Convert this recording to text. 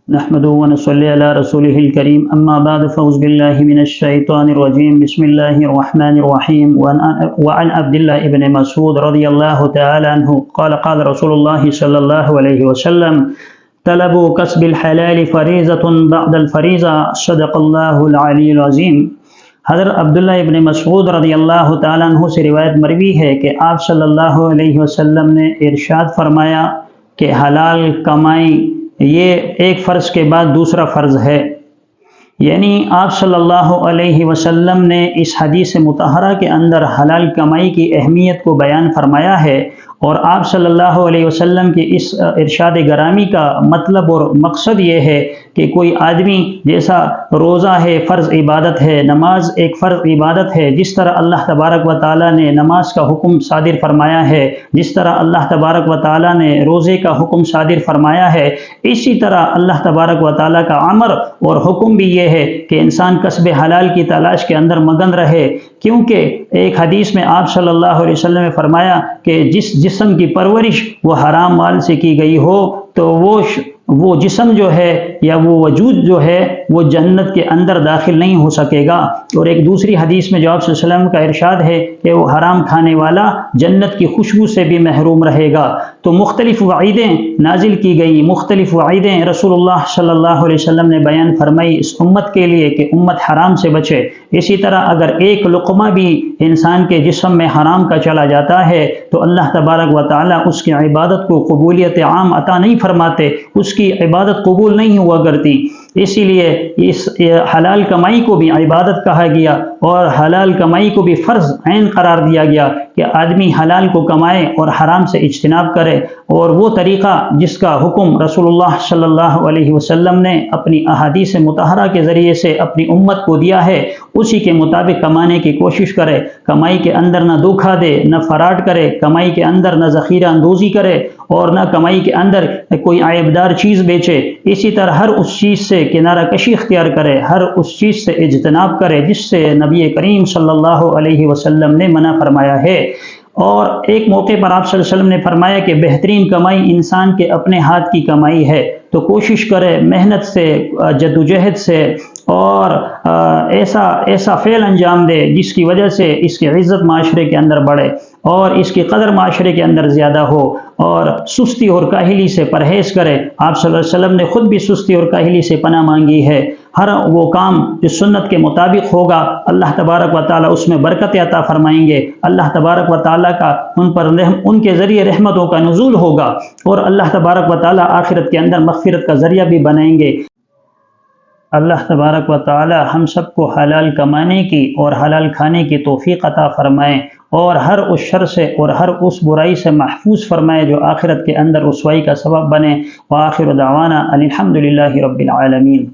نحمده ونصلي على رسوله الكريم اما بعد فاعوذ بالله من الشيطان الرجيم بسم الله الرحمن الرحيم وعن عبد الله بن مسعود رضي الله تعالى عنه قال قال رسول الله صلى الله عليه وسلم طلب كسب الحلال فریضة بعد الفریضة صدق اللہ العلی العظیم۔ حضرت عبداللہ ابن مسعود رضی اللہ تعالیٰ عنہ سے روایت مروی ہے کہ آپ صلی اللہ علیہ وسلم نے ارشاد فرمایا کہ حلال کمائی یہ ایک فرض کے بعد دوسرا فرض ہے، یعنی آپ صلی اللہ علیہ وسلم نے اس حدیث مطہرہ کے اندر حلال کمائی کی اہمیت کو بیان فرمایا ہے، اور آپ صلی اللہ علیہ وسلم کے اس ارشاد گرامی کا مطلب اور مقصد یہ ہے کہ کوئی آدمی جیسا روزہ ہے فرض عبادت ہے، نماز ایک فرض عبادت ہے، جس طرح اللہ تبارک و تعالیٰ نے نماز کا حکم صادر فرمایا ہے، جس طرح اللہ تبارک و تعالیٰ نے روزے کا حکم صادر فرمایا ہے، اسی طرح اللہ تبارک و تعالیٰ کا امر اور حکم بھی یہ ہے کہ انسان کسب حلال کی تلاش کے اندر مگن رہے، کیونکہ ایک حدیث میں آپ صلی اللہ علیہ وسلم نے فرمایا کہ جس جسم کی پرورش وہ حرام مال سے کی گئی ہو تو وہ جسم جو ہے یا وہ وجود جو ہے وہ جنت کے اندر داخل نہیں ہو سکے گا۔ اور ایک دوسری حدیث میں جو آپ صلی اللہ علیہ وسلم کا ارشاد ہے کہ وہ حرام کھانے والا جنت کی خوشبو سے بھی محروم رہے گا۔ تو مختلف وعیدیں نازل کی گئی، مختلف وعیدیں رسول اللہ صلی اللہ علیہ وسلم نے بیان فرمائی اس امت کے لیے کہ امت حرام سے بچے۔ اسی طرح اگر ایک لقمہ بھی انسان کے جسم میں حرام کا چلا جاتا ہے تو اللہ تبارک و تعالیٰ اس کی عبادت کو قبولیت عام عطا نہیں فرماتے، اس کی عبادت قبول نہیں ہوا کرتی۔ اسی لیے اس حلال کمائی کو بھی عبادت کہا گیا اور حلال کمائی کو بھی فرض عین قرار دیا گیا کہ آدمی حلال کو کمائے اور حرام سے اجتناب کرے، اور وہ طریقہ جس کا حکم رسول اللہ صلی اللہ علیہ وسلم نے اپنی احادیث مطہرہ کے ذریعے سے اپنی امت کو دیا ہے اسی کے مطابق کمانے کی کوشش کرے، کمائی کے اندر نہ دھوکہ دے، نہ فراڈ کرے، کمائی کے اندر نہ ذخیرہ اندوزی کرے، اور نہ کمائی کے اندر کوئی عیبدار چیز بیچے۔ اسی طرح ہر اس چیز سے کنارہ کشی اختیار کرے، ہر اس چیز سے اجتناب کرے جس سے نبی کریم صلی اللہ علیہ وسلم نے منع فرمایا ہے۔ اور ایک موقع پر آپ صلی اللہ علیہ وسلم نے فرمایا کہ بہترین کمائی انسان کے اپنے ہاتھ کی کمائی ہے، تو کوشش کرے محنت سے، جدوجہد سے، اور ایسا فعل انجام دے جس کی وجہ سے اس کی عزت معاشرے کے اندر بڑھے اور اس کی قدر معاشرے کے اندر زیادہ ہو، اور سستی اور کاہلی سے پرہیز کرے۔ آپ صلی اللہ علیہ وسلم نے خود بھی سستی اور کاہلی سے پناہ مانگی ہے۔ ہر وہ کام جو سنت کے مطابق ہوگا اللہ تبارک و تعالیٰ اس میں برکت عطا فرمائیں گے، اللہ تبارک و تعالیٰ کا ان کے ذریعے رحمتوں کا نزول ہوگا، اور اللہ تبارک و تعالیٰ آخرت کے اندر مغفرت کا ذریعہ بھی بنائیں گے۔ اللہ تبارک و تعالی ہم سب کو حلال کمانے کی اور حلال کھانے کی توفیق عطا فرمائے، اور ہر اس شر سے اور ہر اس برائی سے محفوظ فرمائے جو آخرت کے اندر رسوائی کا سبب بنے۔ وآخر دعوانا الحمدللہ رب العالمین۔